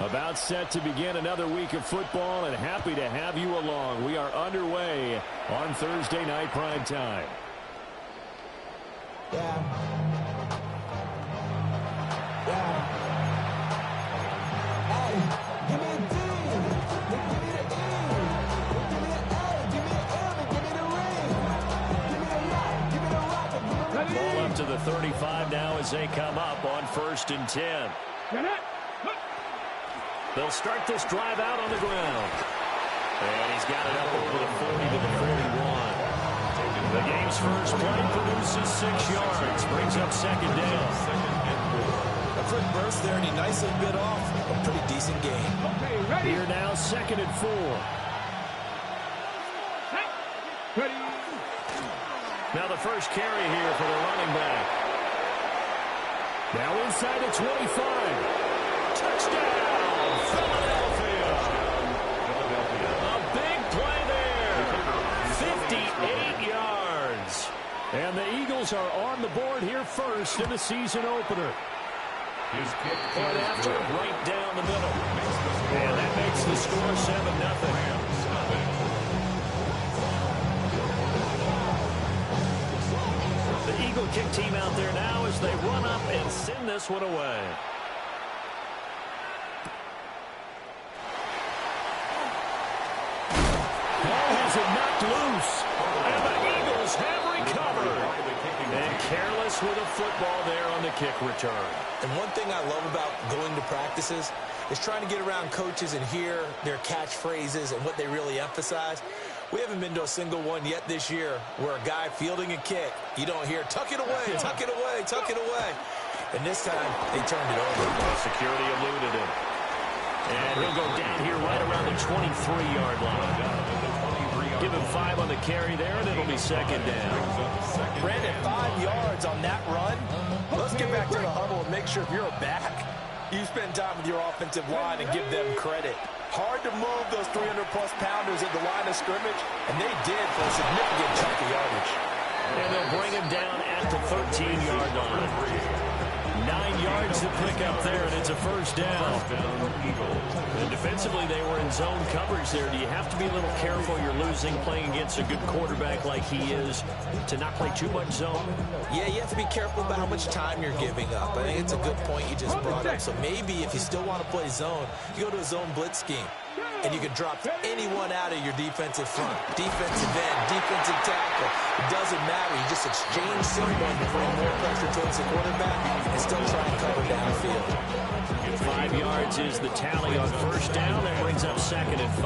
About set to begin another week of football, and happy to have you along. We are underway on Thursday night prime time. Ball up to the 35 now as they come up on 1st and 10. They'll start this drive out on the ground. And he's got it up over the 40 to the 41. The game's first play produces 6 yards. Brings up 2nd down. A quick burst there, and he nicely bit off a pretty decent game. Here now, 2nd and 4. Now the first carry here for the running back. Now inside the 25. Touchdown! Philadelphia. A big play there. 58 yards. And the Eagles are on the board here first in the season opener. Point after, right down the middle. And that makes the score 7-0. The Eagle kick team out there now as they run up and send this one away. Has it knocked loose, and the Eagles have recovered. And careless with a football there on the kick return. And one thing I love about going to practices is trying to get around coaches and hear their catchphrases and what they really emphasize. We haven't been to a single one yet this year where a guy fielding a kick, you don't hear, tuck it away, tuck it away, tuck it away. And this time, they turned it over. Well, security eluded him. And he'll go down here right around the 23-yard line. Give him 5 on the carry there, and it'll be 2nd down. Brandon, 5 yards on that run. Let's get back to the huddle and make sure if you're a back, you spend time with your offensive line and give them credit. Hard to move those 300-plus pounders at the line of scrimmage, and they did for a significant chunk of yardage. And they'll bring him down at the 13-yard line. 9 yards to pick up there, and it's a 1st down. And defensively, they were in zone coverage there. Do you have to be a little careful? You're losing playing against a good quarterback like he is to not play too much zone? Yeah, you have to be careful about how much time you're giving up. I think it's a good point you just brought up. So maybe if you still want to play zone, you go to a zone blitz scheme. And you can drop anyone out of your defensive front. Defensive end, defensive tackle. It doesn't matter. You just exchange someone to bring more pressure towards the quarterback and still try and cover downfield. 5 yards is the tally on 1st down. That brings up 2nd and 5.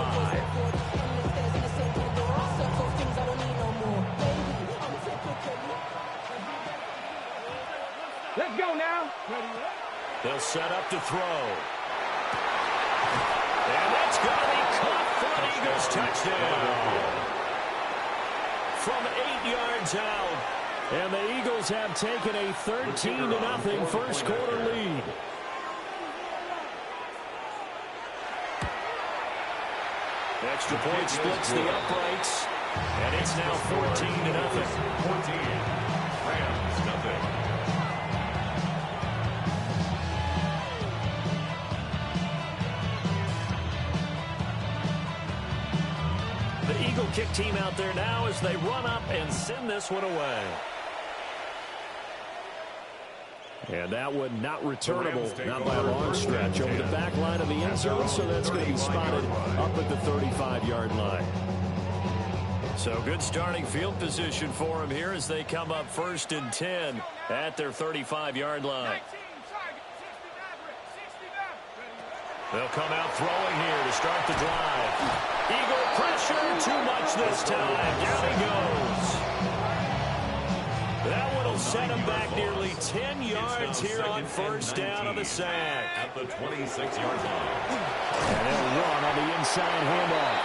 Let's go now. They'll set up to throw. And that's going to be caught for an Eagles touchdown. From 8 yards out. And the Eagles have taken a 13-0 first quarter lead. Extra point splits the uprights. And it's now 14-0. 14. Rams, nothing. The Eagle kick team out there now as they run up and send this one away. And that one not returnable, not by a long stretch, over the back line of the end zone, so that's going to be spotted up at the 35-yard line. So good starting field position for them here as they come up 1st and 10 at their 35-yard line. They'll come out throwing here to start the drive. Eagle pressure, too much this time. Down he goes. That one will set him back nearly 10 yards here on 1st down on the sack. At the 26-yard line. And they'll run on the inside handoff.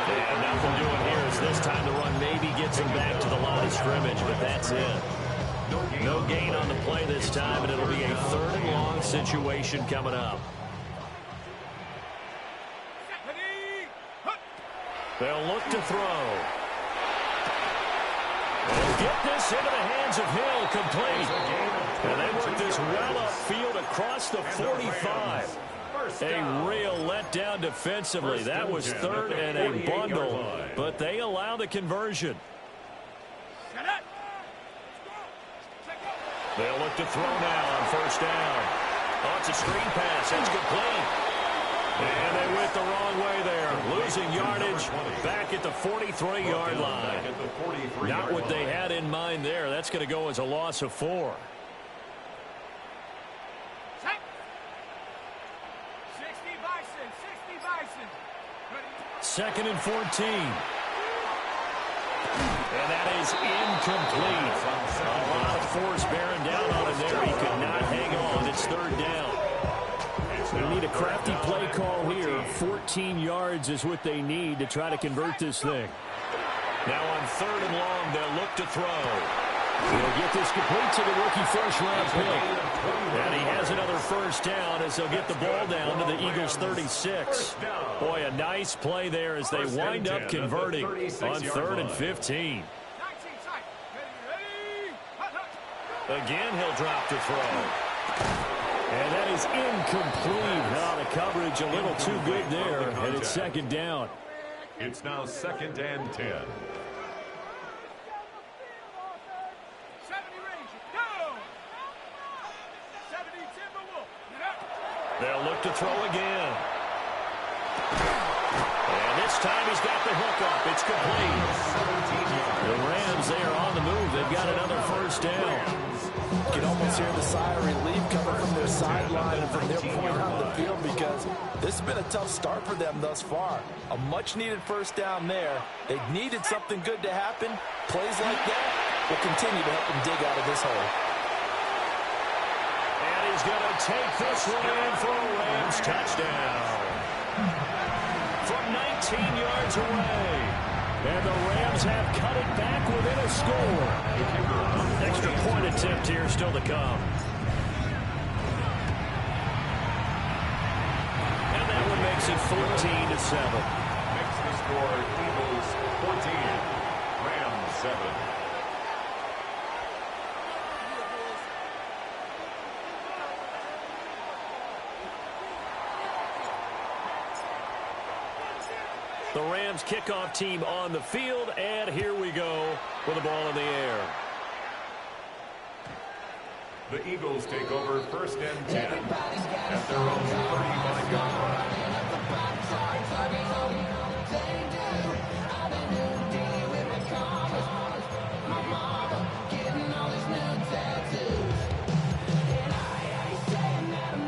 And nothing doing here is this time the run maybe gets him back to the line of scrimmage, but that's it. No gain on the play this time, and it'll be a 3rd and long situation coming up. They'll look to throw. They'll get this into the hands of Hill, complete. And they work this well upfield across the 45. A real letdown defensively. That was third and a bundle, but they allow the conversion. They'll look to throw now on first down. Oh, it's a screen pass. That's complete. And they went the wrong way there. Losing yardage back at the 43-yard line. Not what they had in mind there. That's going to go as a loss of 4. Second and 14. And that is incomplete. A lot of force bearing down on him there. He could not hang on. It's third down. They need a crafty play call here. 14 yards is what they need to try to convert this thing. Now on third and long, they'll look to throw. He'll get this complete to the rookie first-round pick. And he has another first down as they'll get the ball down to the Eagles' 36. Boy, a nice play there as they wind up converting on third and 15. Again, he'll drop to throw. And that is incomplete. Now the coverage a little too good there, and it's second down. It's now second and 10. They'll look to throw again. And this time he's got the hook up. It's complete. The Rams, they are on the move. They've got another first down. You can almost hear the sigh of relief coming from their sideline and from their point on the field because this has been a tough start for them thus far. A much-needed first down there. They needed something good to happen. Plays like that will continue to help them dig out of this hole. He's going to take this one in for a Rams touchdown. From 19 yards away. And the Rams have cut it back within a score. Extra point attempt here still to come. And that one makes it 14-7. Makes the score Eagles 14, Rams 7. The Rams kickoff team on the field, and here we go with the ball in the air. The Eagles take over first and 10 at their own 35-yard line.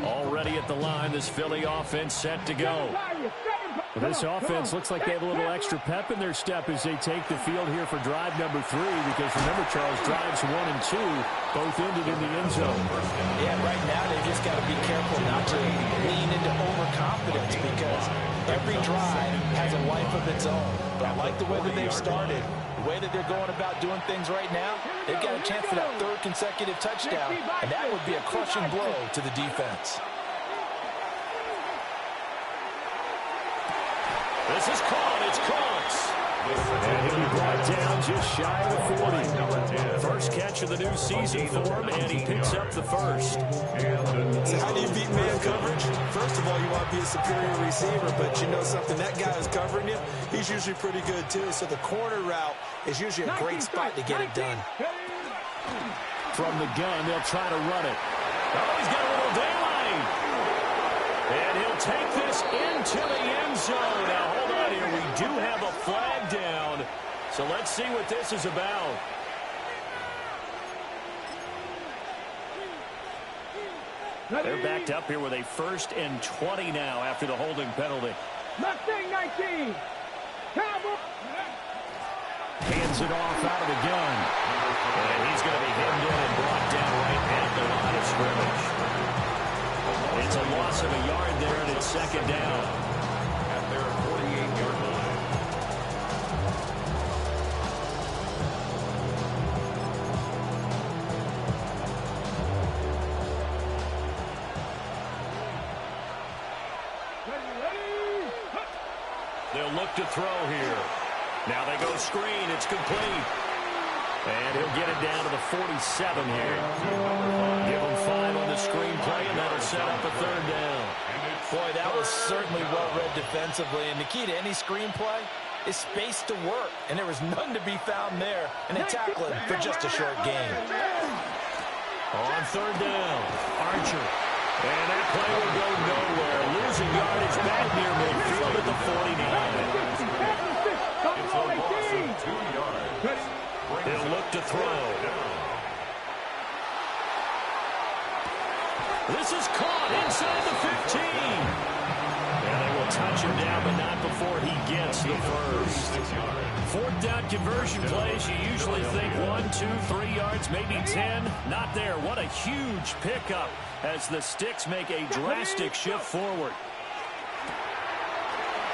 Already at the line, this Philly offense set to go. Well, this offense looks like they have a little extra pep in their step as they take the field here for drive number 3, because remember, Charles, drives 1 and 2 both ended in the end zone. Yeah, right now they just got to be careful not to lean into overconfidence because every drive has a life of its own. But I like the way that they've started, the way that they're going about doing things right now. They've got a chance for that third consecutive touchdown, and that would be a crushing blow to the defense. This is caught. It's Cox. And he'll be brought down just shy of the 40. First catch of the new season for him, and he picks up the first. So how do you beat man coverage? First of all, you want to be a superior receiver, but you know something, that guy who's covering you, he's usually pretty good too. So the corner route is usually a great spot to get it done. From the gun, they'll try to run it. Oh, he's got a little daylight. And he'll take this into the end zone. Now, hold on here. We do have a flag down. So let's see what this is about. They're backed up here with a 1st and 20 now after the holding penalty. Mustang 19. Cowboy. Hands it off out of the gun. And he's going to be hemmed in and brought down right at the line of scrimmage. It's a loss of a yard there, and it's second down. At their 48-yard line. They'll look to throw here. Now they go screen. It's complete. And he'll get it down to the 47 here. Give him 5 on the the screenplay, and that'll set up a third down. Boy, that was certainly well-read defensively, and the key to any screenplay is space to work, and there was none to be found there, and a tackling for just a short gain. On third down, Archer. And that play will go nowhere. Losing yardage back near midfield at the 49. He'll look to throw. This is caught inside the 15. And they will touch him down, but not before he gets the first. Fourth down conversion plays, you usually think 1, 2, 3 yards, maybe 10. Not there. What a huge pickup as the Sticks make a drastic shift forward.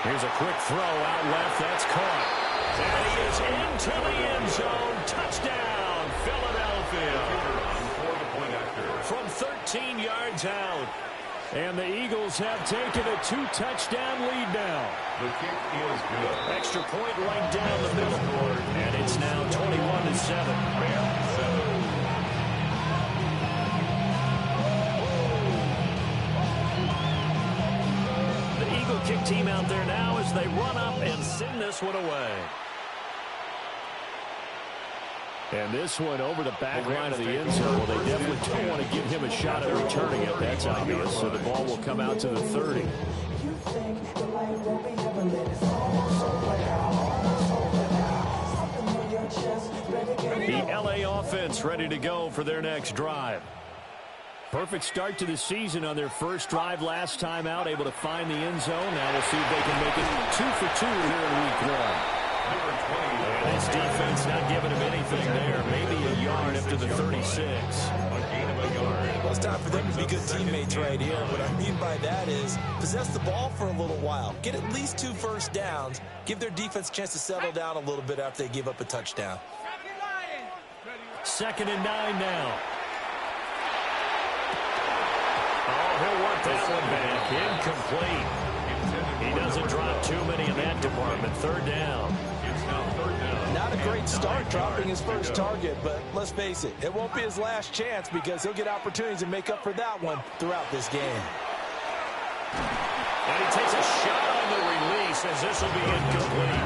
Here's a quick throw out left. That's caught. And he is into the end zone. Touchdown, Philadelphia. From 13 yards out. And the Eagles have taken a 2-touchdown lead now. The kick is good. Extra point right down the middle. And it's now 21-7. The Eagle kick team out there now as they run up and send this one away. And this one over the back line of the end zone. Well, they definitely don't want to give him a shot at returning it. That's obvious. So the ball will come out to the 30. The LA offense ready to go for their next drive. Perfect start to the season on their first drive last time out, able to find the end zone. Now we'll see if they can make it 2 for 2 here in week 1. And this defense not giving him anything there. Maybe a yard up to the 36. A gain of a yard. Well, it's time for them to be good teammates right here. What I mean by that is possess the ball for a little while. Get at least 2 first downs. Give their defense a chance to settle down a little bit after they give up a touchdown. 2nd and 9 now. Oh, he'll work that one back. Incomplete. He doesn't drop too many in that department. 3rd down. Not a great start dropping his first target, but let's face it, it won't be his last chance because he'll get opportunities to make up for that one throughout this game. And he takes a shot on the release as this will be incomplete.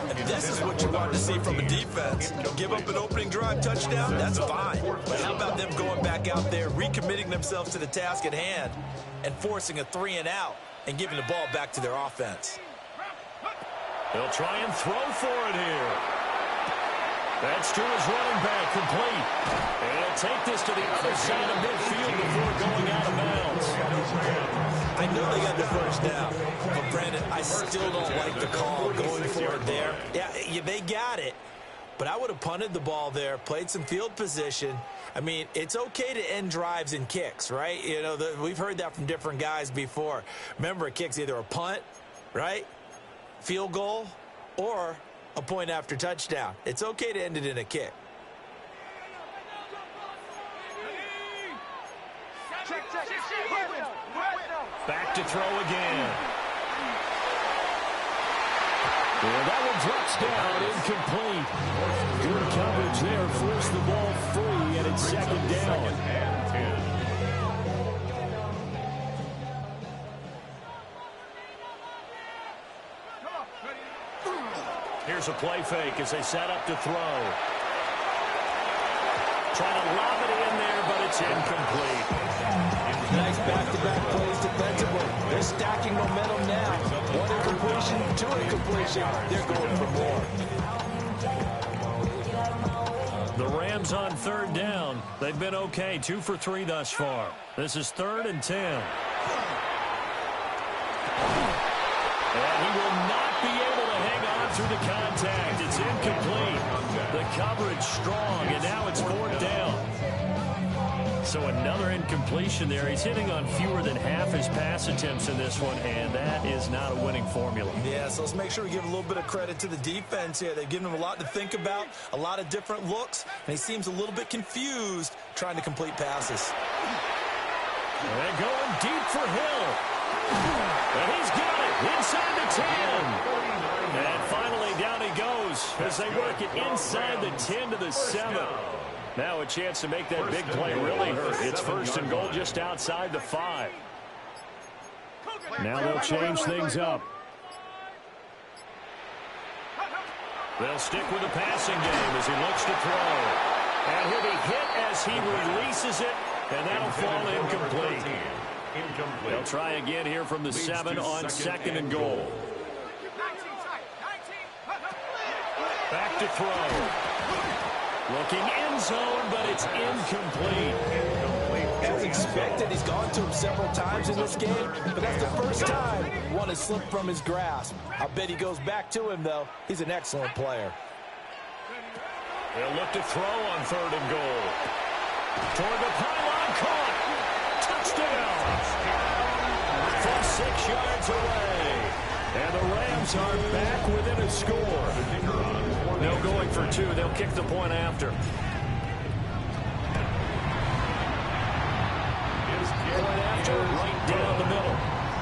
And this is what you want to see from a defense. Give up an opening drive touchdown, that's fine. But how about them going back out there, recommitting themselves to the task at hand, and forcing a 3-and-out and giving the ball back to their offense? They'll try and throw for it here. That's to his running back, complete. And he'll take this to the other side of midfield before going out of bounds. I know they got the first down, but Brandon, I still don't like the call going for it there. Yeah, they got it, but I would have punted the ball there, played some field position. I mean, it's okay to end drives and kicks, right? You know, we've heard that from different guys before. Remember, a kick's either a punt, right, field goal, or a point after touchdown. It's okay to end it in a kick. Back to throw again. And that one drops down, incomplete. Good coverage there, forced the ball free, and it's 2nd down. Here's a play fake as they set up to throw. Trying to lob it in there, but it's incomplete. Nice back-to-back plays defensively. They're stacking momentum now. 1 incompletion, 2 incompletion. They're going for more. The Rams on 3rd down. They've been okay, 2 for 3 thus far. This is 3rd and 10. And he will not be able to hang on through the contact. It's incomplete. The coverage strong, and now it's 4th down. So another incompletion there. He's hitting on fewer than half his pass attempts in this one, and that is not a winning formula. Yeah, so let's make sure we give a little bit of credit to the defense here. They've given him a lot to think about, a lot of different looks, and he seems a little bit confused trying to complete passes. And they're going deep for Hill. And he's got it inside the 10. And finally down he goes as they work it inside the 10 to the 7. Now a chance to make that big play really hurt. It's first and goal just outside the 5. Now they'll change things up. They'll stick with the passing game as he looks to throw. And he'll be hit as he releases it, and that'll fall incomplete. They'll try again here from the 7 on second and goal. Back to throw. Looking end zone, but it's incomplete. As expected, he's gone to him several times in this game, but that's the first time one has slipped from his grasp. I bet he goes back to him, though. He's an excellent player. They'll look to throw on third and goal. Toward the pylon, caught. Touchdown. From 6 yards away. And the Rams are back within a score. No going for 2. They'll kick the point after. Point after, right down the middle.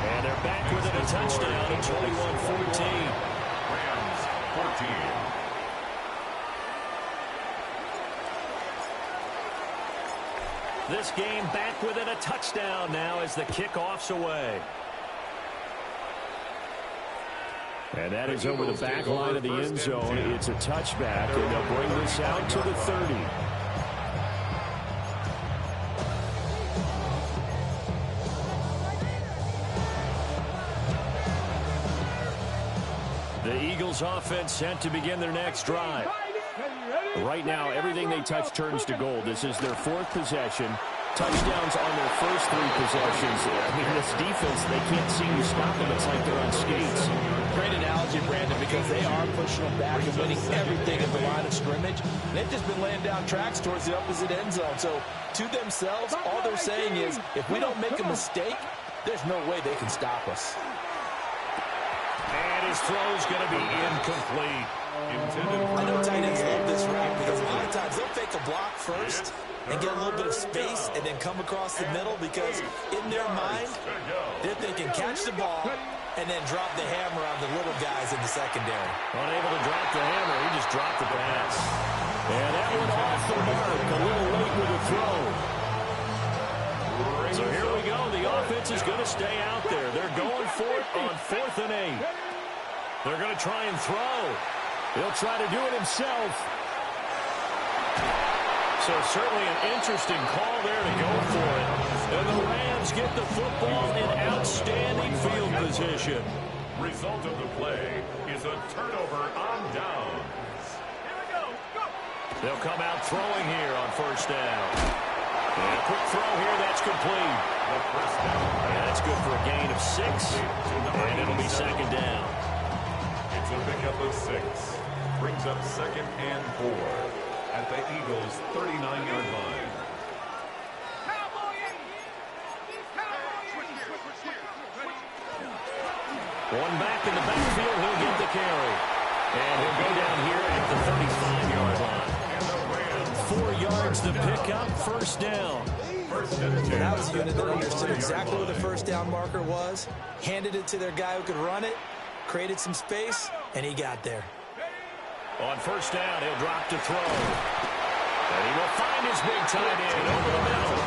And they're back within a touchdown at 21-14. Rams 14. This game back within a touchdown now as the kickoff's away. And that is over the back line of the end zone. It's a touchback, and they'll bring this out to the 30. The Eagles offense set to begin their next drive. Right now, everything they touch turns to gold. This is their 4th possession. Touchdowns on their first 3 possessions. I mean, this defense, they can't seem to stop them. It's like they're on skates. Great analogy, Brandon, because they are pushing them back and winning everything at the line of scrimmage. They've just been laying down tracks towards the opposite end zone. So, to themselves, all they're saying is, if we don't make a mistake, there's no way they can stop us. And his throw's going to be incomplete. I know tight ends love this route because a lot of times they'll fake a block first and get a little bit of space and then come across the middle because in their mind, they're thinking catch the ball and then drop the hammer on the little guys in the secondary. Unable to drop the hammer, he just dropped the pass. And that one off the mark, a little late with the throw. So here we go. The offense is going to stay out there. They're going for it on 4th and 8. They're going to try and throw. He'll try to do it himself. So certainly an interesting call there to go for it. And the Rams get the football in outstanding field position. Result of the play is a turnover on downs. They'll come out throwing here on first down. And a quick throw here, that's complete. And that's good for a gain of 6. And it'll be second down. It's a pickup of 6. Brings up 2nd and 4 at the Eagles' 39-yard line. One back in the backfield, he'll get the carry. And he'll go down here at the 35-yard line. 4 yards to pick up, first down. That was a unit that understood exactly what the first down marker was, handed it to their guy who could run it, created some space, and he got there. On first down, he'll drop to throw. And he will find his big tight end over the middle.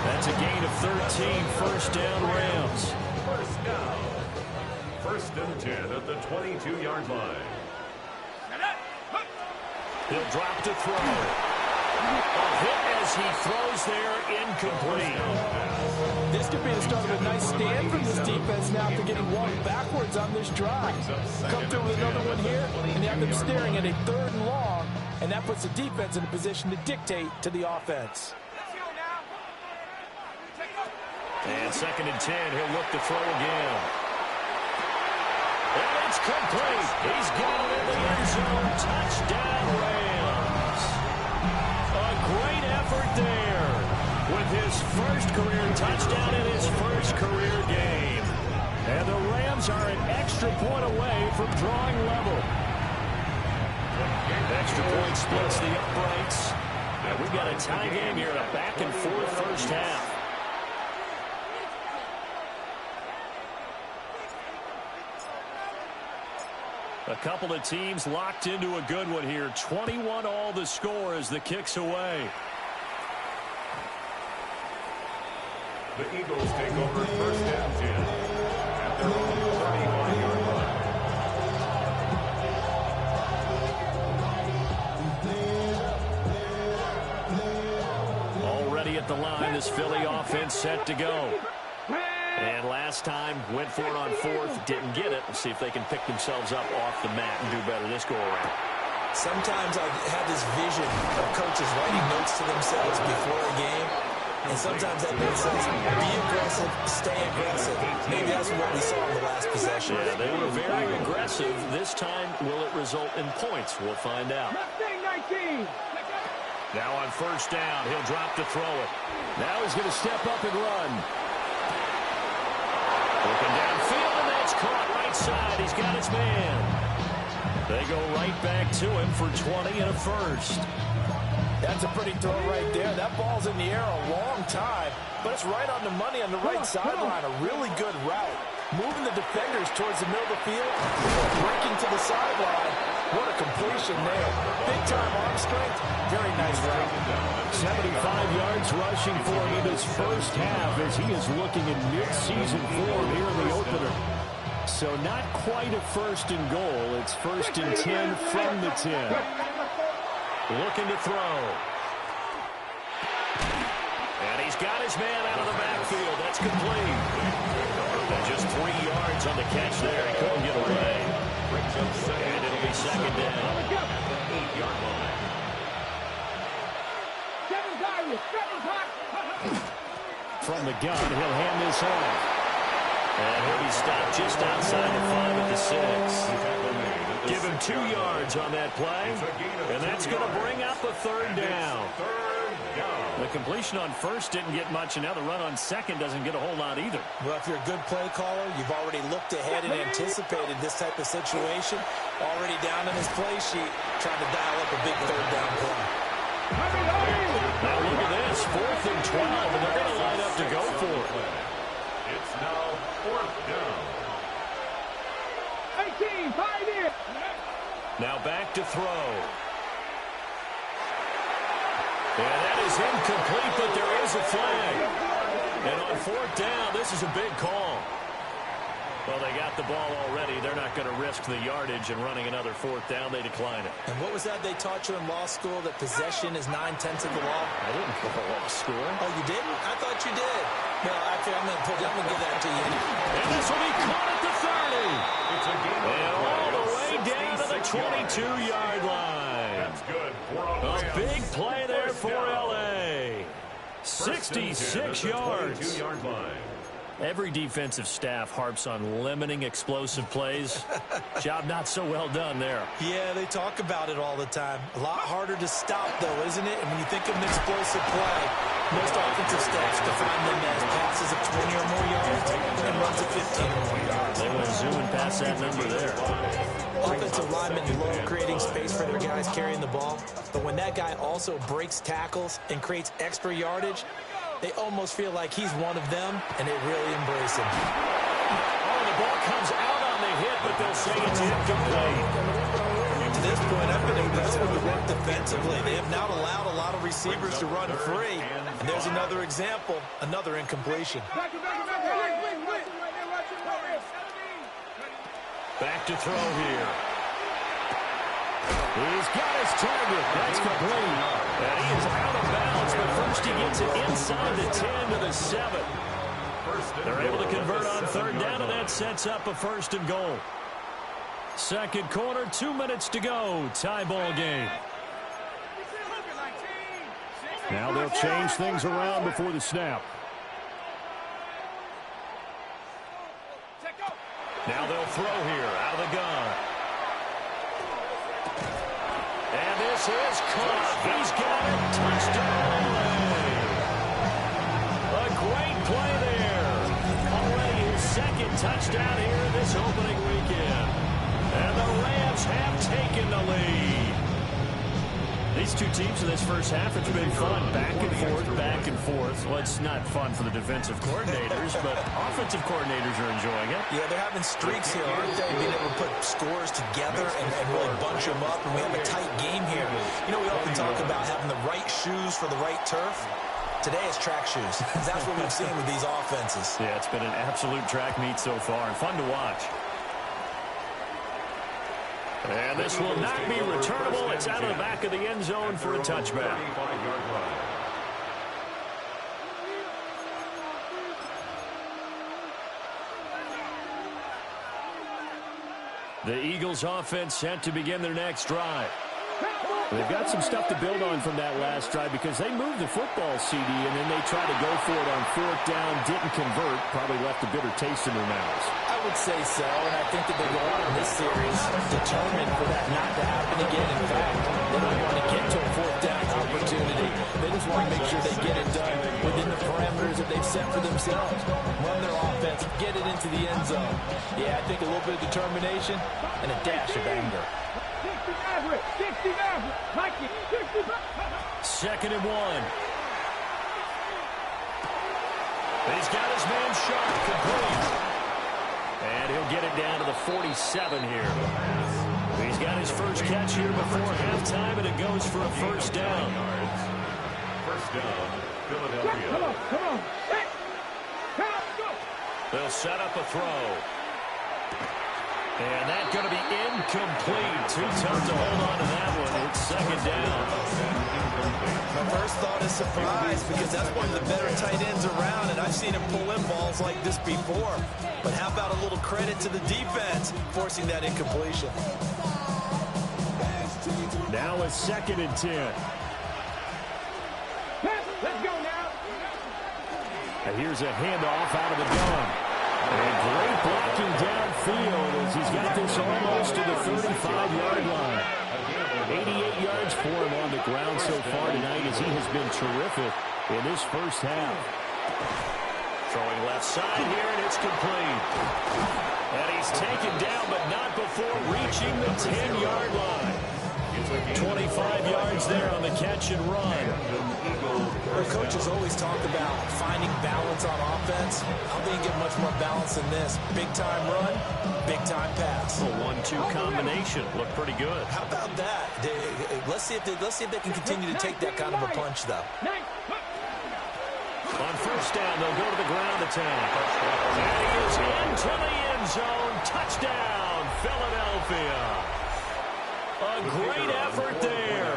That's a gain of 13, first down Rams. First down. 1st and 10 at the 22-yard line. He'll drop to throw. A hit as he throws there, incomplete. This could be the start of a nice stand from this defense now after getting walked backwards on this drive. Come through with another one here, and they have them staring at a 3rd and long, and that puts the defense in a position to dictate to the offense. And 2nd and 10, he'll look to throw again. And it's complete. He's got it in the end zone. Touchdown, Rams. A great effort there with his first career touchdown in his first career game. And the Rams are an extra point away from drawing level. Extra point splits the uprights. And we've got a tie game here in a back-and-forth first half. A couple of teams locked into a good one here. 21 all the score as the kick's away. The Eagles take over first and 10 at their own 35-yard line. Already at the line, this Philly offense set to go. And last time, went for it on fourth, didn't get it. We'll see if they can pick themselves up off the mat and do better this go-around. Sometimes I have this vision of coaches writing notes to themselves before a game. And sometimes that note says, be aggressive, stay aggressive. Maybe that's what we saw in the last possession. Yeah, they were very aggressive. This time, will it result in points? We'll find out. Now on first down, he'll drop to throw it. Now he's going to step up and run. Looking downfield, and that's caught right side. He's got his man. They go right back to him for 20 and a first. That's a pretty throw right there. That ball's in the air a long time, but it's right on the money on the right sideline. A really good route. Moving the defenders towards the middle of the field, breaking to the sideline. What a completion there. Big-time arm strength. Very nice route. 75 yards rushing for him in his first half as he is looking in mid-season form here in the opener. So not quite a first and goal. It's first and 10 from the 10. Looking to throw. And he's got his man out of the backfield. That's complete. And just 3 yards on the catch there. He couldn't get away. And it'll be second down. From the gun, he'll hand this off. And he'll be stopped just outside the 5 at the 6. Give him 2 yards on that play. And that's going to bring up a third down. The completion on first didn't get much, and now the run on second doesn't get a whole lot either. Well, if you're a good play caller, you've already looked ahead and anticipated this type of situation. Already down in his play sheet, trying to dial up a big third down play. Now look at this, 4th and 12, and they're going to line up to go for it. It's now 4th down. 18, 5 in. Now back to throw. And that is incomplete, but there is a flag. And on 4th down, this is a big call. Well, they got the ball already. They're not going to risk the yardage and running another 4th down. They decline it. And what was that they taught you in law school, that possession is 9/10 of the law? I didn't go to law school. Oh, you didn't? I thought you did. No, actually, I'm going to give that to you. And this will be caught at the 30. And all the way down to the 22-yard line. That's good. A big play there for L.A. 66 yards. Every defensive staff harps on limiting explosive plays. Job not so well done there. Yeah, they talk about it all the time. A lot harder to stop, though, isn't it? And when you think of an explosive play, most offensive staffs define them as passes of 20 or more yards and runs of 15 or more yards. They want to zoom and pass that number there. Offensive linemen love creating space for their guys carrying the ball, but when that guy also breaks tackles and creates extra yardage, they almost feel like he's one of them, and they really embrace him. Oh, the ball comes out on the hit, but they'll say it's incomplete. To this point, I've been impressed with the work defensively. They have not allowed a lot of receivers to run free. And there's another example, another incompletion. Back to throw here. He's got his target. That's complete. And he is out of bounds, but first he gets it inside the 10 to the 7. They're able to convert on 3rd down, and that sets up a 1st and goal. Second quarter, 2 minutes to go. Tie ball game. Now they'll change things around before the snap. Now they'll throw here out of the gun. And this is caught. He's got it. Touchdown. A great play there. Already his 2nd touchdown here this opening weekend. And the Rams have taken the lead. These two teams in this first half, it's been fun. Back and forth, back and forth. Well, it's not fun for the defensive coordinators, but offensive coordinators are enjoying it. Yeah, they're having streaks here, aren't they? Being able to put scores together and really bunch them up, and we have a tight game here. You know, we often talk about having the right shoes for the right turf. Today it's track shoes. That's what we've seen with these offenses. Yeah, it's been an absolute track meet so far, and fun to watch. And this will not be returnable. It's out of the back of the end zone for a touchback. The Eagles offense set to begin their next drive. They've got some stuff to build on from that last drive because they moved the football, CD, and then they tried to go for it on fourth down, didn't convert, probably left a bitter taste in their mouths. I would say so, and I think that they go out in this series determined for that not to happen again. In fact, they don't want to get to a fourth down opportunity. They just want to make sure they get it done within the parameters that they've set for themselves. Run their offense, get it into the end zone. Yeah, I think a little bit of determination and a dash of anger. 60 Maverick, Mikey, 60 2nd and 1. He's got his man sharp, complete. And he'll get it down to the 47 here. He's got his first catch here before halftime, and it goes for a first down. First down, Philadelphia. Come on. Hey. Go. They'll set up a throw. And that's going to be incomplete. Too tough to hold on to that one. It's 2nd down. My first thought is surprise because that's one of the better tight ends around, and I've seen him pull in balls like this before. But how about a little credit to the defense forcing that incompletion? Now a 2nd and 10. Let's go now. And here's a handoff out of the gun. And great blocking downfield as he's got this almost to the 35-yard line. 88 yards for him on the ground so far tonight as he has been terrific in this first half. Throwing left side here, and it's complete. And he's taken down, but not before reaching the 10-yard line. 25 yards there on the catch and run. Our coaches always talk about finding balance on offense. I don't think you get much more balance than this. Big-time run, big-time pass. A 1-2 combination. Looked pretty good. How about that? Let's see if they can continue to take that kind of a punch, though. On first down, they'll go to the ground attack. And he is into the end zone. Touchdown, Philadelphia. A great effort there.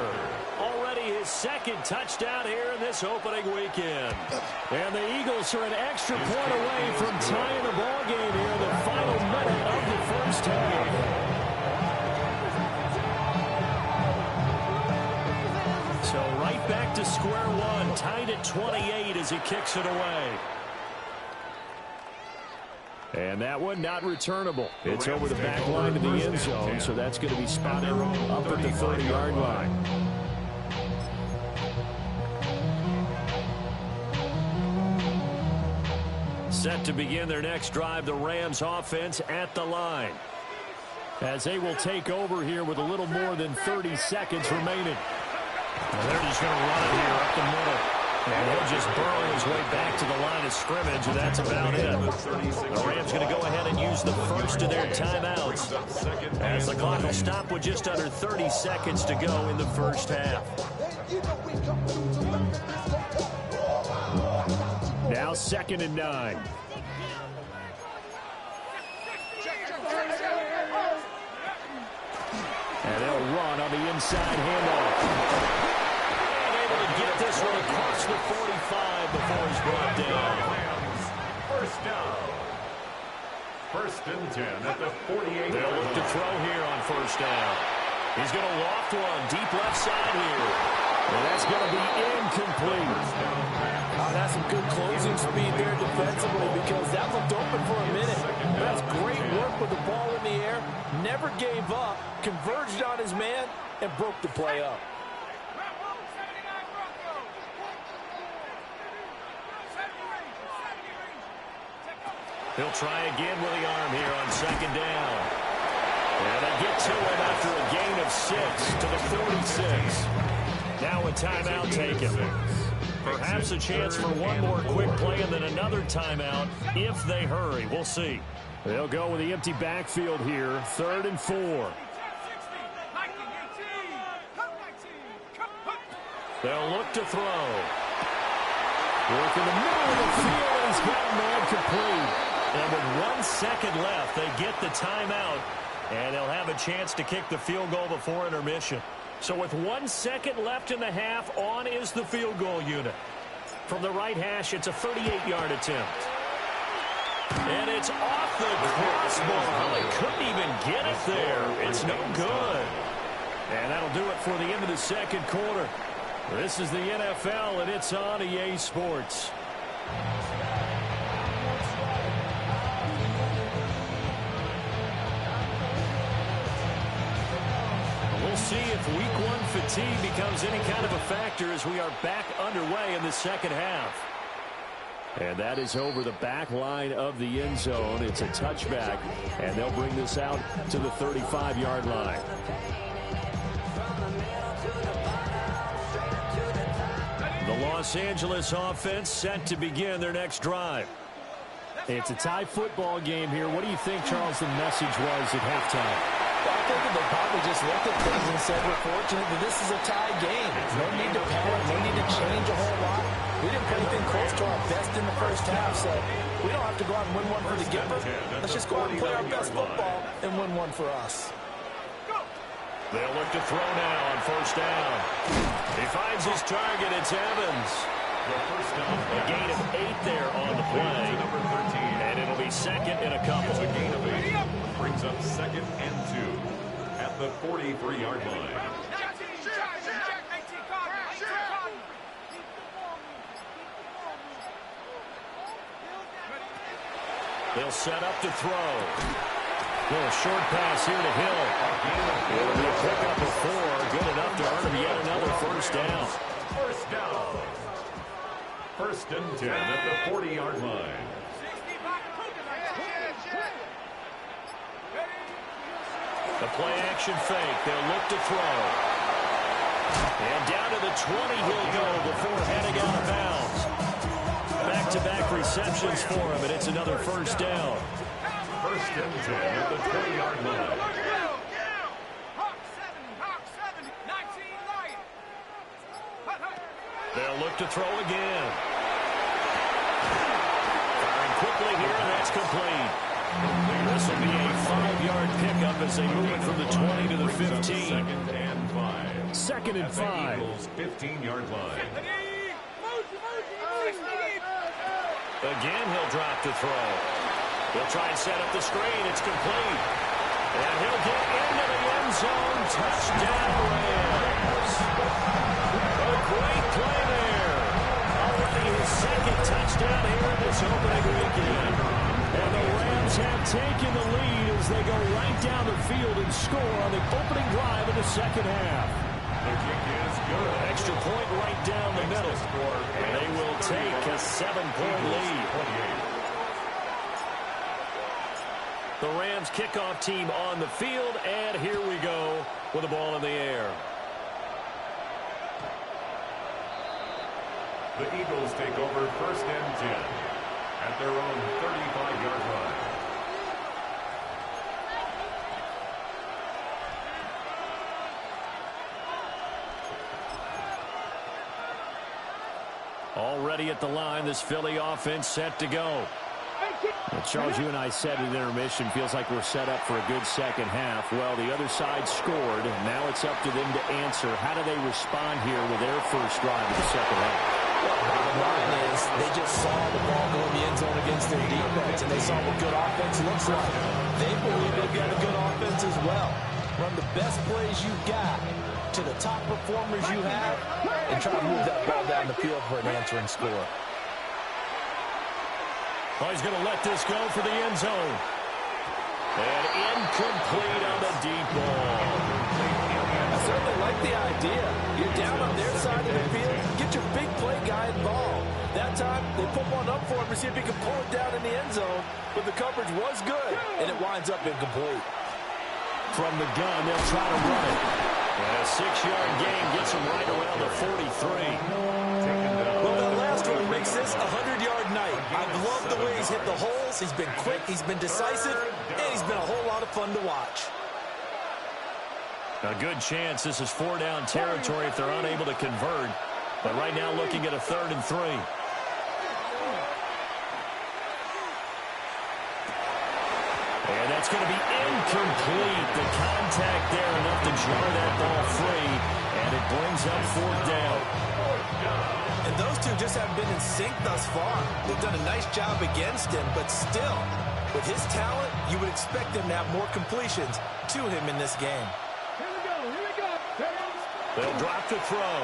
Already his 2nd touchdown here in this opening weekend. And the Eagles are an extra point away from tying the ball game here in the final minute of the first half. So right back to square one, tied at 28 as he kicks it away. And that one not returnable. It's over the back line to the end zone, so that's going to be spotted up at the 30-yard line. Set to begin their next drive, the Rams offense at the line. As they will take over here with a little more than 30 seconds remaining. And they're just going to run it here up the middle. And he'll just burrow his way back to the line of scrimmage, and that's about it. The Rams going to go ahead and use the first of their timeouts as the clock will stop with just under 30 seconds to go in the first half. Now 2nd and 9. And they'll run on the inside handoff. Get this one across the 45 before he's brought down. First down. 1st and 10 at the 48. They'll look to throw here on first down. He's going to loft one deep left side here. And that's going to be incomplete. That's some good closing speed there defensively because that looked open for a minute. That's great work with the ball in the air. Never gave up, converged on his man, and broke the play up. He'll try again with the arm here on 2nd down. And they get to him after a gain of 6 to the 46. Now a timeout taken. Perhaps a chance for one more quick play and then another timeout if they hurry. We'll see. They'll go with the empty backfield here, 3rd and 4. They'll look to throw. Work in the middle of the field, and he's got a man complete. And with 1 second left, they get the timeout, and they'll have a chance to kick the field goal before intermission. So with 1 second left in the half, on is the field goal unit. From the right hash, it's a 38-yard attempt. And it's off the crossbar. They couldn't even get it there. It's no good. And that'll do it for the end of the second quarter. This is the NFL, and it's on EA Sports. We'll see if Week 1 fatigue becomes any kind of a factor as we are back underway in the second half. And that is over the back line of the end zone. It's a touchback, and they'll bring this out to the 35-yard line. The Los Angeles offense set to begin their next drive. It's a tie football game here. What do you think, Charles, the message was at halftime? Well, I think they probably just looked at things and said, we're fortunate that this is a tie game. No need to panic, no need to change a whole lot. We didn't play anything close to our best in the first half, so we don't have to go out and win one for the Gipper. Let's just go out and play our best football and win one for us. They'll look to throw now on 1st down. He finds his target. It's Evans. A gain of 8 there on the play. And it'll be second in a couple. It's a gain of 8. Brings up 2nd and 2 at the 43-yard line. They'll set up to throw. Little short pass here to Hill. It'll be a pickup of 4. Good enough to earn him yet another 1st down. 1st down. 1st and 10 at the 40-yard line. The play action fake. They'll look to throw. And down to the 20 he'll go before heading out of bounds. Back-to-back receptions for him, and it's another 1st down. 1st and 10 at the 20-yard line. They'll look to throw again. Firing quickly here, and that's complete. This will be a 5-yard pickup as they move it from the 20 to the 15. 2nd and 5. 2nd and 5. Eagles 15-yard line. Again, he'll drop to throw. He'll try and set up the screen. It's complete. And he'll get into the end zone. Touchdown, Rams. A great play there. Already his 2nd touchdown here in this opening weekend. And the Rams have taken the lead as they go right down the field and score on the opening drive of the second half. The kick is good. Extra point right down the middle. And they will take a 7-point lead. The Rams kickoff team on the field, and here we go with the ball in the air. The Eagles take over 1st and 10 at their own 35-yard line. Already at the line, this Philly offense set to go. Well, Charles, you and I said at intermission, feels like we're set up for a good second half. Well, the other side scored. Now it's up to them to answer. How do they respond here with their first drive of the second half? Well, the bottom line is they just saw the ball go in the end zone against their defense, and they saw what good offense looks like. They believe they've got a good offense as well. Run the best plays you've got to the top performers you have, and try to move that ball down the field for an answering score. Oh, he's going to let this go for the end zone. And incomplete on the deep ball. I certainly like the idea. You're down on their side of the field. Get your big play guy involved. That time, they put one up for him to see if he can pull it down in the end zone. But the coverage was good, and it winds up incomplete. From the gun, they'll try to run it. And a 6-yard gain gets him right around the 43. Well, that last one makes makes this a 100-yard night. I've loved the way he's hit the holes. He's been quick, he's been decisive, and he's been a whole lot of fun to watch. A good chance this is 4-down territory if they're unable to convert. But right now looking at a 3rd and 3. And that's going to be incomplete. The contact there enough to jar that ball free. And it brings up 4th down. And those two just haven't been in sync thus far. They've done a nice job against him, but still, with his talent, you would expect them to have more completions to him in this game. Here we go, here we go. They'll drop to throw.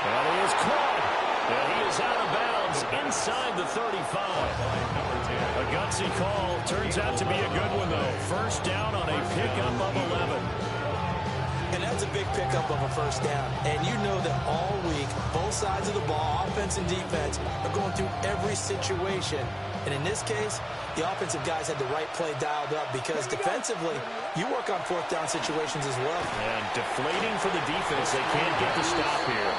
And he is caught. And he is out of bounds inside the 35. A gutsy call. Turns out to be a good one, though. 1st down on a pickup of 11. And that's a big pickup of a 1st down. And you know that all week, both sides of the ball, offense and defense, are going through every situation. And in this case, the offensive guys had the right play dialed up because defensively, you work on 4th down situations as well. And deflating for the defense. They can't get the stop here.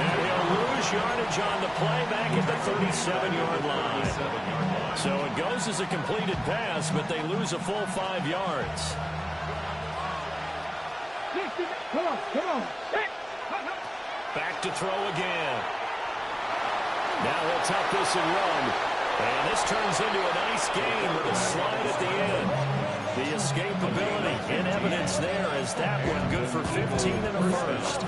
And he'll lose yardage on the play back at the 37-yard line. So it goes as a completed pass, but they lose a full 5 yards. Come on, come on. Back to throw again. Now he'll tuck this and run. And this turns into a nice game with a slide at the end. The escapability in evidence there as that one good for 15 and a 1st.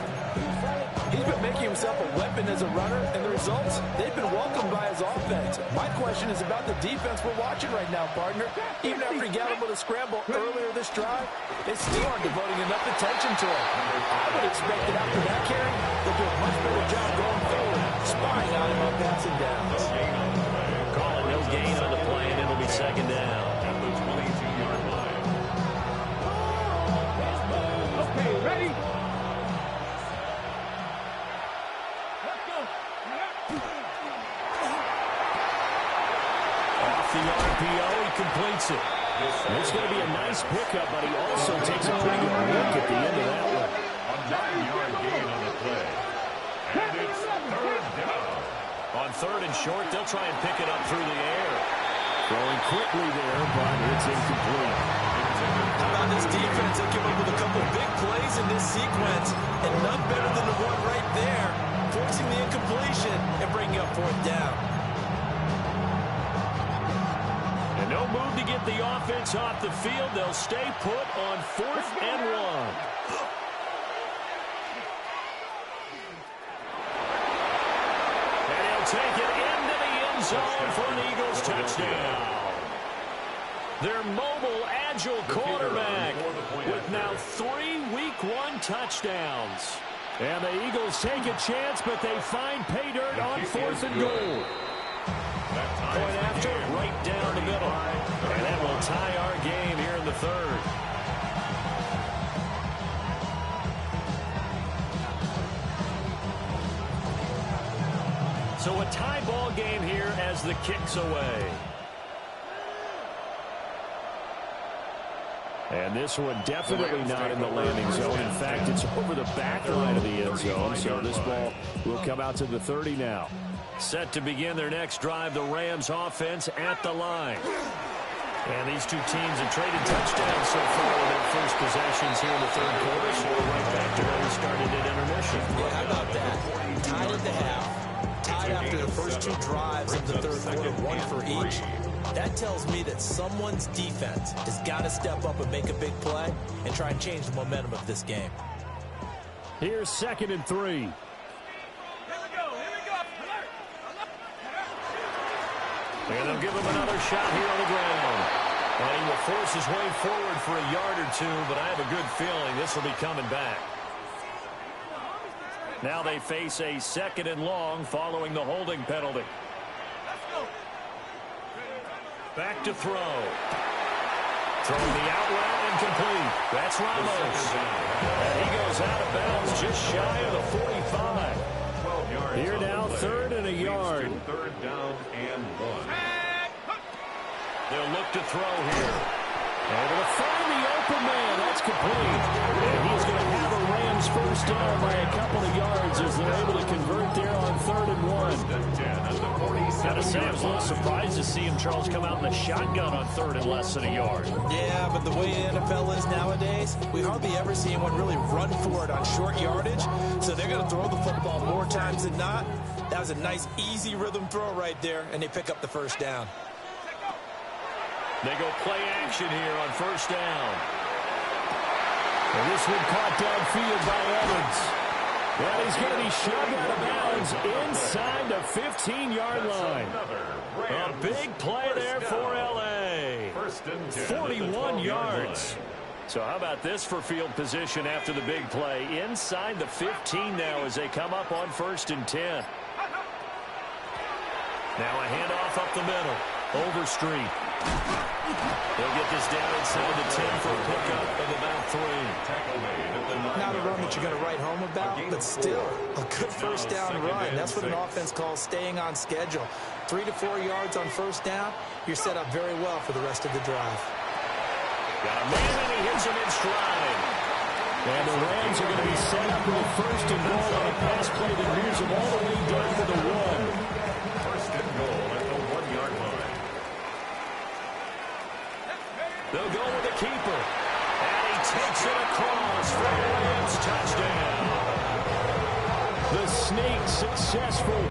He's been making himself a weapon as a runner, and the results, they've been welcomed by his offense. My question is about the defense we're watching right now, partner. Even after he got him with a scramble earlier this drive, they still aren't devoting enough attention to him. I would expect that after that carry, they'll do a much better job going forward, spying on him on passing downs. Calling no gain on the play, and it'll be 2nd down. At the 22-yard line. Okay, ready? Off the RPO, he completes it. And it's going to be a nice pickup, but he also takes a pretty good look at the end of that one. A 9-yard gain on the play. And it's 3rd down. On 3rd and short, they'll try and pick it up through the air. Throwing quickly there, but it's incomplete. How about this defense? They came up with a couple big plays in this sequence, and none better than the one right there, forcing the incompletion and bringing up 4th down. And no move to get the offense off the field. They'll stay put on 4th and 1. Take it into the end zone for an Eagles touchdown. Their mobile, agile quarterback with now 3 Week 1 touchdowns. And the Eagles take a chance, but they find pay dirt on 4th and goal. Point after, right down the middle. And that will tie our game here in the 3rd. So a tie ball game here as the kick's away. And this one definitely not in the landing zone. In fact, it's over the back line of the end zone. So this ball will come out to the 30 now. Set to begin their next drive, the Rams offense at the line. And these two teams have traded touchdowns so far in their first possessions here in the 3rd quarter. So we're right back to where we started at intermission. Yeah, how about that? Tied at the half. Tied after the first 2 drives of the 3rd quarter, 1 for each. That tells me that someone's defense has got to step up and make a big play and try and change the momentum of this game. Here's 2nd and 3. And they'll give him another shot here on the ground. And he will force his way forward for a yard or 2, but I have a good feeling this will be coming back. Now they face a 2nd and long following the holding penalty. Back to throw. Throwing the out route incomplete. That's Ramos. And he goes out of bounds just shy of the 45. 12 yards. Here now, 3rd and a yard. 3rd down and 1. They'll look to throw here. Able to find the open man. That's complete. And he's going to have a Rams this first down by a couple of yards as they're able to convert there on 3rd and 1. Gotta say, I was a little surprised to see him, Charles, come out in the shotgun on 3rd and less than a yard. Yeah, but the way the NFL is nowadays, we hardly ever see anyone really run for it on short yardage. So they're going to throw the football more times than not. That was a nice, easy rhythm throw right there, and they pick up the first down. They go play action here on 1st down. And this one caught downfield by Evans. And he's going to be shoved out of bounds inside the 15-yard line. A big play there for L.A. 41 yards. So how about this for field position after the big play? Inside the 15 now as they come up on 1st and 10. Now a handoff up the middle. Overstreet. They'll get this down inside the 10 for a pickup of about 3. Not a run that you're going to write home about, but still a good first down run. That's what an offense calls staying on schedule. 3 to 4 yards on 1st down, you're set up very well for the rest of the drive. Got a man, and he hits him in stride. And the Rams are going to be set up with 1st and goal on a pass play that moves them all the way down to the 1. 1st and goal at the 1-yard line. They'll go with the keeper. And he takes it across for a Rams touchdown. The sneak successful.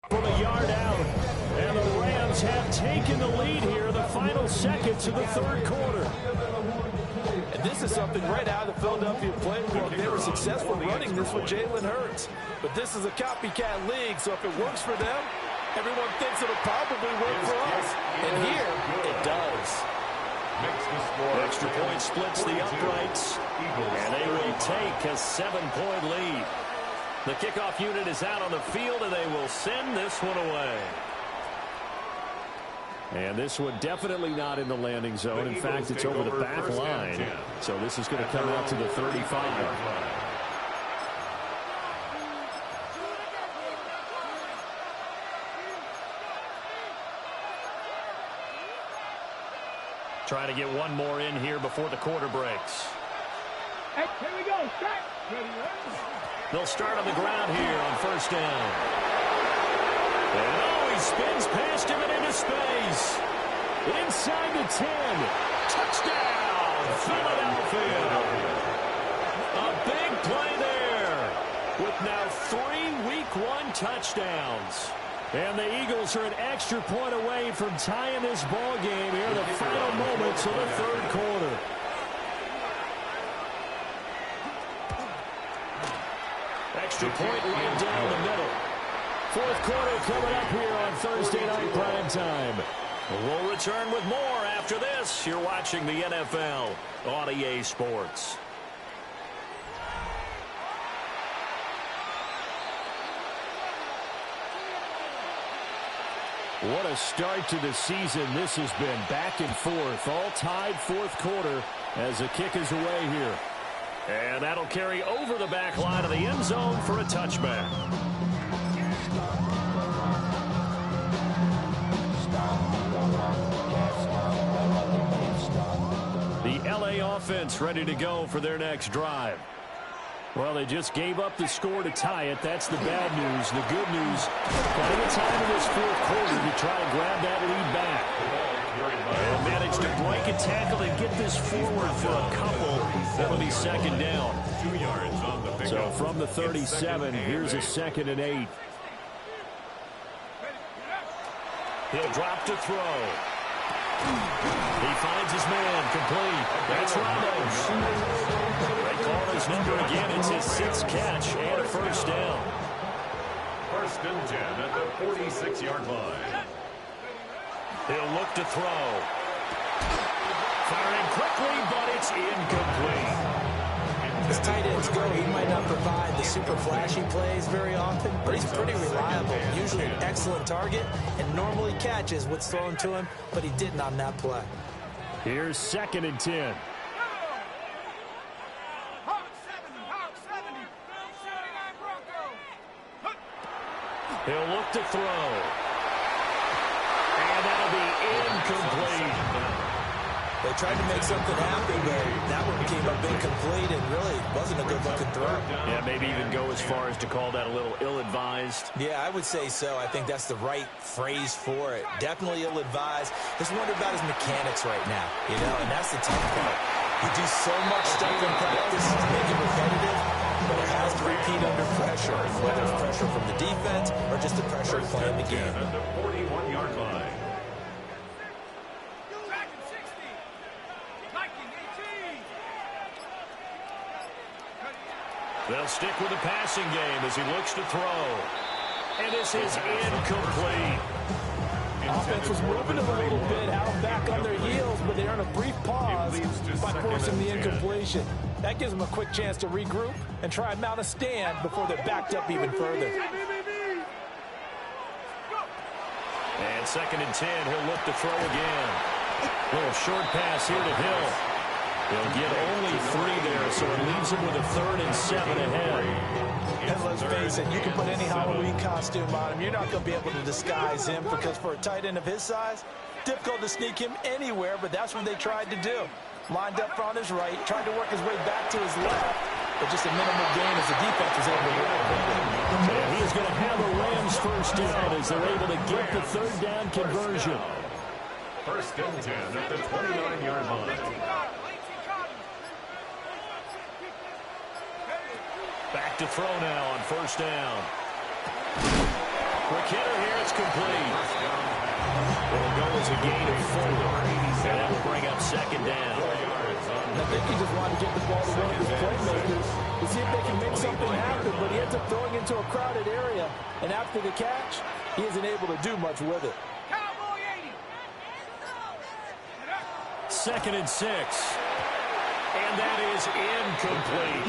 From a yard out, and the Rams have taken the lead here, the final seconds of the 3rd quarter. And this is something right out of the Philadelphia playbook. They were successful running this with Jalen Hurts. But this is a copycat league, so if it works for them, everyone thinks it'll probably work for us. And here, it does. Extra point splits the uprights, and they will take a 7-point lead. The kickoff unit is out on the field, and they will send this one away. And this one definitely not in the landing zone. In fact, it's over the back line. So this is going to come out to the 35. Trying to get one more in here before the quarter breaks. Hey, here we go. Strike. Ready, ready. They'll start on the ground here on first down. And oh, he spins past him and into space. Inside the 10. Touchdown, Philadelphia. A big play there with now 3 Week 1 touchdowns. And the Eagles are an extra point away from tying this ball game here in the final moments of the third quarter. Extra point right down the middle. Fourth quarter coming up here on Thursday Night Prime Time. We'll return with more after this. You're watching the NFL on EA Sports. What a start to the season this has been. Back and forth, all tied fourth quarter as the kick is away here. And that'll carry over the back line of the end zone for a touchback. The LA offense ready to go for their next drive. Well, they just gave up the score to tie it. That's the bad news. The good news, plenty of time in this fourth quarter to try to grab that lead back. And managed to break a tackle and get this forward for a couple. That'll be second down. 2 yards on the pickup. So from the 37, here's a 2nd and 8. He'll drop to throw. He finds his man complete. That's Ramos. They call his number again. It's his 6th catch and a first down. First and 10 at the 46-yard line. He'll look to throw. Firing quickly, but it's incomplete. As tight ends go, he might not provide the super flashy plays very often, but he's pretty reliable. Usually an excellent target and normally catches what's thrown to him, but he didn't on that play. Here's 2nd and 10. He'll look to throw. And that'll be incomplete. They tried to make something happen, but that one came up incomplete and really wasn't a good-looking throw. Yeah, maybe even go as far as to call that a little ill-advised. Yeah, I would say so. I think that's the right phrase for it. Definitely ill-advised. Just wonder about his mechanics right now, and that's the tough part. You do so much stuff in practice to make it repetitive, but it has to repeat under pressure, whether it's pressure from the defense or just the pressure of playing the game. At the 41-yard line. They'll stick with the passing game as he looks to throw. And this is incomplete. Offense was moving them a little bit, had them back on their heels, but they earn a brief pause by forcing the incompletion. That gives them a quick chance to regroup and try and mount a stand before they're backed up even further. And 2nd and 10, he'll look to throw again. Little short pass here to Hill. He'll get only 3 there, so it leaves him with a 3rd and 7 ahead. And let's face it, you can put any Halloween costume on him. You're not going to be able to disguise him because for a tight end of his size, difficult to sneak him anywhere, but that's what they tried to do. Lined up on his right, tried to work his way back to his left, but just a minimal gain as the defense was able to grab him. And he is going to have a Rams first down as they're able to get the 3rd down conversion. First and 10 at the 29-yard line. Back to throw now on first down. Quick hitter here, it's complete. It'll go as a gain of 4. And that will bring up 2nd down. I think he just wanted to get the ball to one of his playmakers to see if they can make something happen, but he ends up throwing into a crowded area, and after the catch, he isn't able to do much with it. 2nd and 6. And that is incomplete.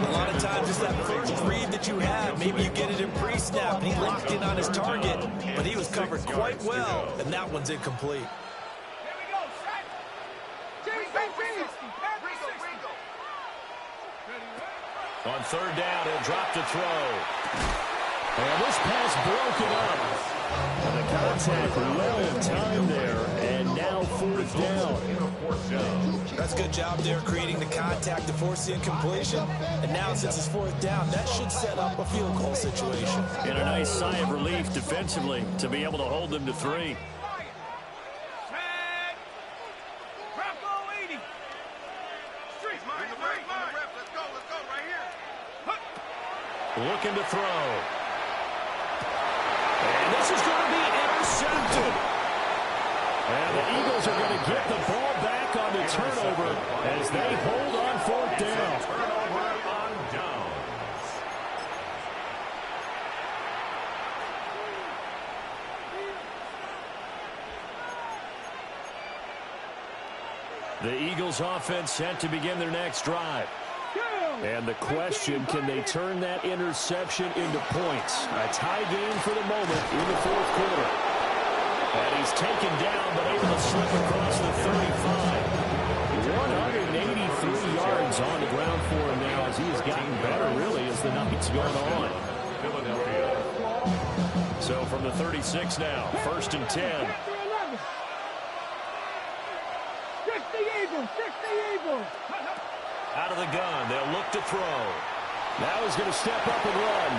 A lot of times it's that first read that you have. Maybe you get it in pre-snap, and he locked in on his target, but he was covered quite well, and that one's incomplete. On 3rd down, he'll drop to throw. And this pass broken up. And the contact well in time there. And now fourth down. That's a good job there creating the contact to force the incompletion. And now since it's fourth down, that should set up a field goal situation. And a nice sigh of relief defensively to be able to hold them to 3. Looking to throw. And this is going to be intercepted. And the Eagles are going to get the ball back on the turnover as they hold on fourth down. Turnover on downs. The Eagles offense set to begin their next drive. And the question, can they turn that interception into points? A tie game for the moment in the fourth quarter. And he's taken down, but able to slip across the 35. 183 yards on the ground for him now as he has gotten better, really, as the night's gone on. Philadelphia. So from the 36 now, 1st and 10. Out of the gun, they'll look to throw. Now he's going to step up and run.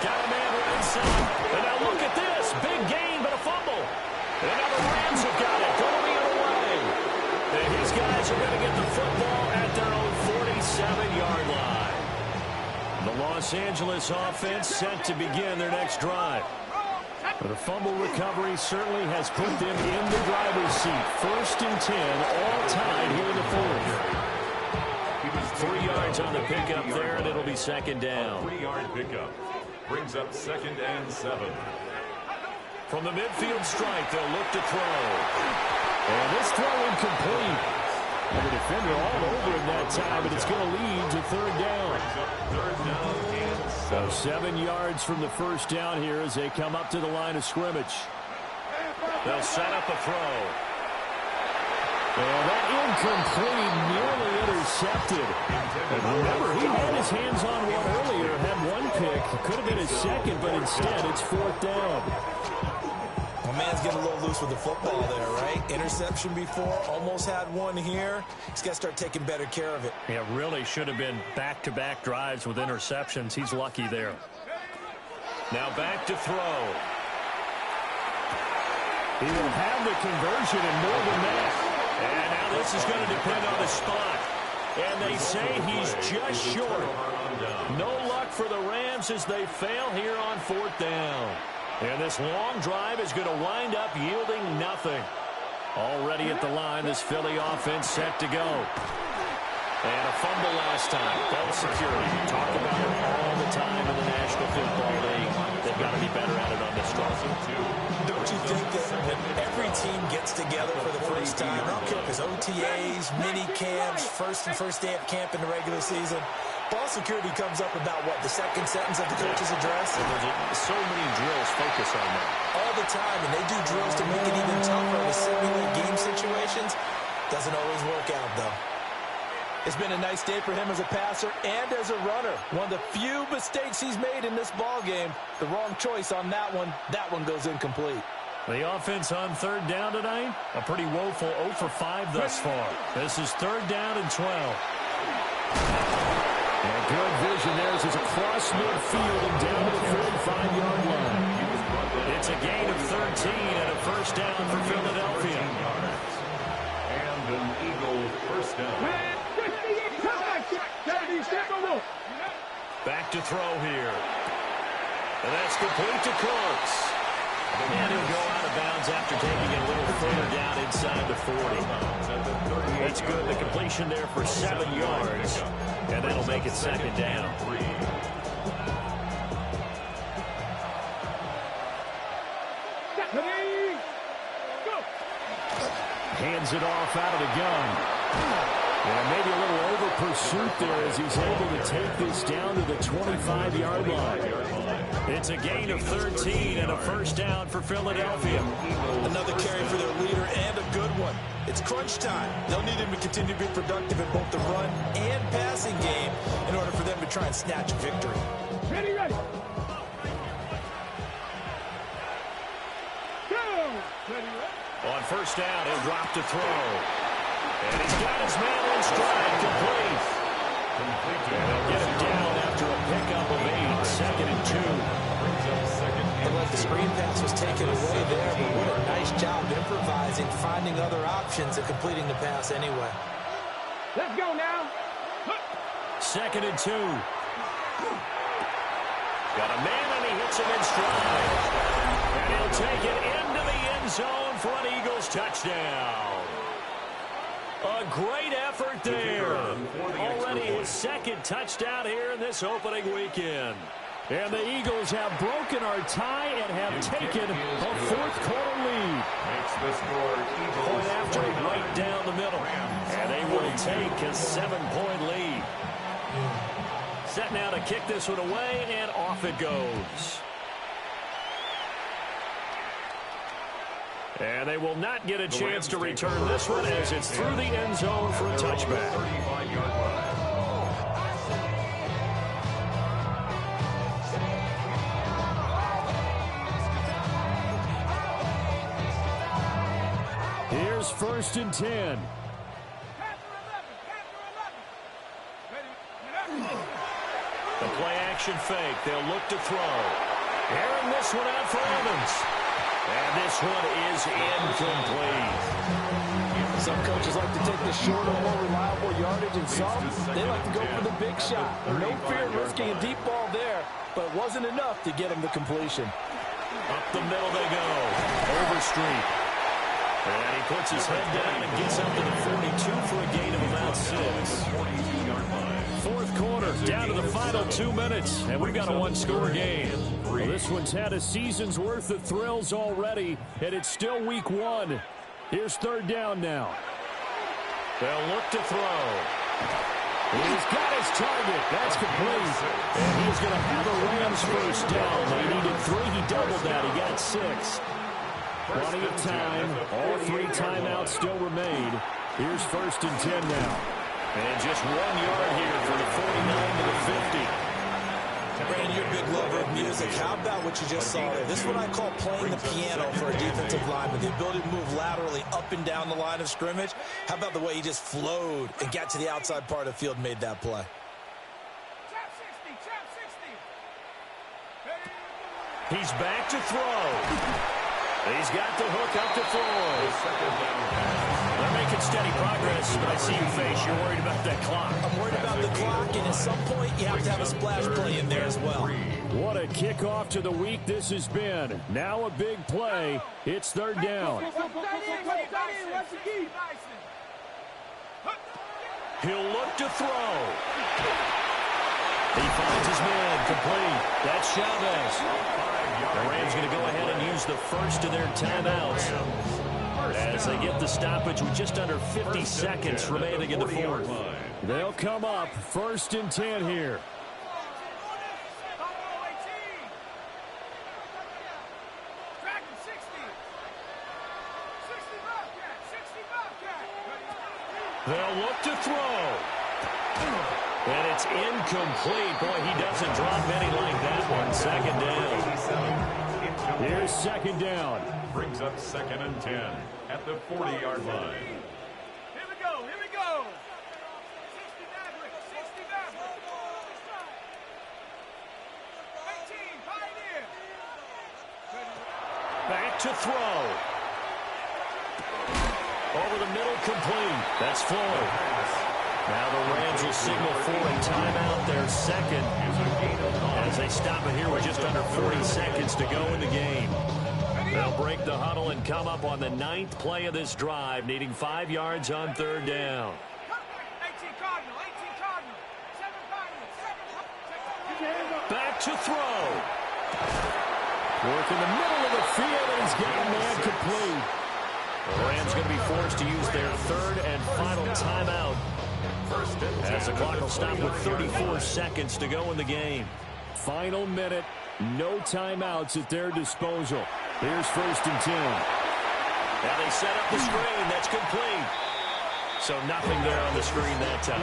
Got a man right side. And now look at this. Big gain, but a fumble. And now the Rams have got it. Going the other way. And his guys are going to get the football at their own 47-yard line. The Los Angeles offense set to begin their next drive. But a fumble recovery certainly has put them in the driver's seat. 1st and 10, all tied here in the fourth. 3 yards on the pickup there, and it'll be 2nd down. 3-yard pickup brings up 2nd and 7. From the midfield stripe, they'll look to throw. And this throw incomplete. And the defender all over him that time, and it's going to lead to 3rd down. 3rd down and 7. So 7 yards from the 1st down here as they come up to the line of scrimmage. They'll set up a throw. And that incomplete, nearly intercepted. And remember, he had his hands on one earlier, had one pick. Could have been his second, but instead it's 4th down. My man's getting a little loose with the football there, right? Interception before, almost had one here. He's got to start taking better care of it. Yeah, really should have been back-to-back drives with interceptions. He's lucky there. Now back to throw. He will have the conversion and more than that. And now this is going to depend on the spot. And they say he's just short. No luck for the Rams as they fail here on 4th down. And this long drive is going to wind up yielding nothing. Already at the line, this Philly offense set to go. And a fumble last time. Bell security. Talk about it all the time in the National Football League. They've got to be better at it on this drive. Don't you think that when every team gets together for the first time, I don't care if it's OTAs, mini camps, first day of camp in the regular season, ball security comes up about what, the second sentence of the coach's address? And there's so many drills focus on that. All the time, and they do drills to make it even tougher to simulate game situations. Doesn't always work out, though. It's been a nice day for him as a passer and as a runner. One of the few mistakes he's made in this ball game. The wrong choice on that one. That one goes incomplete. The offense on 3rd down tonight, a pretty woeful 0 for 5 thus far. This is 3rd down and 12. And good vision there as it's across midfield and down to the 45-yard line. It's a gain of 13 and a 1st down for Philadelphia. And an Eagle 1st down. Back to throw here. And that's complete to Cooks. And he'll go out of bounds after taking it a little further down inside the 40. That's good. The completion there for 7 yards. And that'll make it 2nd down. Hands it off out of the gun. And maybe a little over pursuit there as he's able to take this down to the 25-yard line. It's a gain of 13 and a 1st down for Philadelphia. Another carry for their leader and a good one. It's crunch time. They'll need him to continue to be productive in both the run and passing game in order for them to try and snatch a victory. Ready. On first down, he'll drop to throw. And he's got his man in stride, complete. And they'll get him down after a pickup of 8, 2nd and 2. Looked like the screen pass was taken away there, but what a nice job improvising, finding other options, and completing the pass anyway. Let's go now. 2nd and 2. Got a man, and he hits him in stride. And he'll take it into the end zone for an Eagles touchdown. A great effort there. Already his 2nd touchdown here in this opening weekend. And the Eagles have broken our tie and have taken a 4th quarter lead. Point after right down the middle. And they will take a 7-point lead. Set now to kick this one away, and off it goes. And they will not get a chance to return this one as it's through the end zone for a touchback. Here's 1st and 10. The play action fake. They'll look to throw. Airing this one out for Evans. And this one is incomplete. Some coaches like to take the shorter, more reliable yardage, and some, they like to go for the big shot. No fear in risking a deep ball there, but it wasn't enough to get him the completion. Up the middle they go. Overstreet. And he puts his head down and gets up to the 42 for a gain of about 6. 4th quarter, down to the final 2 minutes, and we've got a one-score game. Well, this one's had a season's worth of thrills already, and it's still week 1. Here's 3rd down now. They'll look to throw. He's got his target. That's complete. And he's going to have a Rams first down. They needed 3. He doubled that. He got 6. Plenty of time. All 3 timeouts still remain. Here's 1st and 10 now. And just 1 yard here for the 49 to the 50. Brandon, you're a big lover of music. How about what you just saw there? This is what I call playing the piano for a defensive lineman. The ability to move laterally up and down the line of scrimmage. How about the way he just flowed and got to the outside part of the field and made that play? He's back to throw. He's got the hook up to Floyd. They're making steady progress, but I see your face. You're worried about that clock. I'm worried about the clock, and at some point, you have to have a splash play in there as well. What a kickoff to the week this has been. Now a big play. It's 3rd down. He'll look to throw. He finds his man complete. That's Chavez. The Rams going to go ahead and use the first of their timeouts as they get the stoppage with just under 50 seconds remaining in the 4th. They'll come up 1st and 10 here. They'll look to throw. And it's incomplete. Boy, he doesn't drop many like that one. 2nd down. Here's 2nd down. Brings up 2nd and 10 at the 40-yard line. Here we go. Here we go. 60 Maverick. 60 Maverick. 18 Pioneer. Back to throw. Over the middle, complete. That's Floyd. Now the Rams will signal for a timeout, their 2nd, as they stop it here with just under 40 seconds to go in the game. They'll break the huddle and come up on the 9th play of this drive, needing 5 yards on 3rd down. 18 Cardinal. 18 Cardinal. 7 Cardinal. Back to throw. Work in the middle of the field, and he's got a man complete. The Rams going to be forced to use their 3rd and final timeout, as the clock will stop with 34 seconds to go in the game. Final minute, no timeouts at their disposal. Here's 1st and 10. Now they set up the screen. That's complete. So nothing there on the screen that time.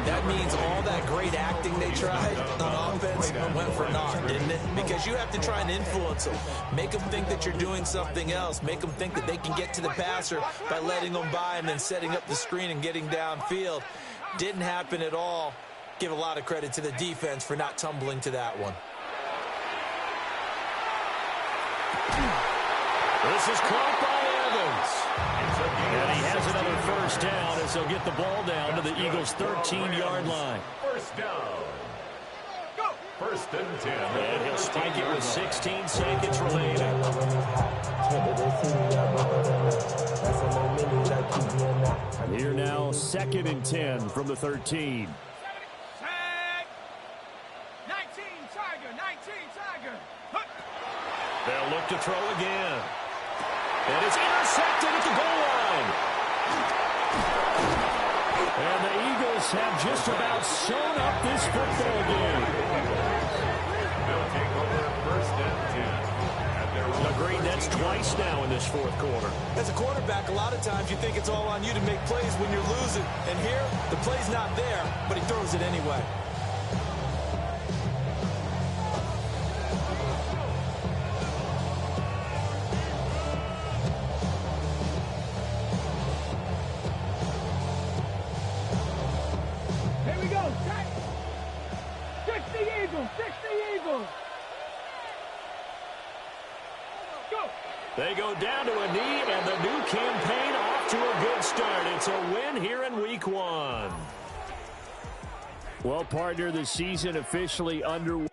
That means all that great acting they tried on offense went for naught, didn't it? Because you have to try and influence them. Make them think that you're doing something else. Make them think that they can get to the passer by letting them by and then setting up the screen and getting downfield. Didn't happen at all. Give a lot of credit to the defense for not tumbling to that one. This is caught by Evans. And he has another first down as they'll get the ball down to the Eagles' 13-yard line. First down. Go. First and 10. And he'll spike it with 16 seconds remaining. Here now, 2nd and 10 from the 13. Tag. 19, Tiger. 19, Tiger. Hook. They'll look to throw again. And it's intercepted at the goal line. And the Eagles have just about sewn up this football game. They'll take over first and 10. Agreed, that's twice now in this fourth quarter. As a quarterback, a lot of times you think it's all on you to make plays when you're losing. And here, the play's not there, but he throws it anyway. Here we go. 60 Eagles. 60 Eagles. Go. They go down to a knee, and the new campaign off to a good start. It's a win here in Week 1. Well, partner, the season officially underway.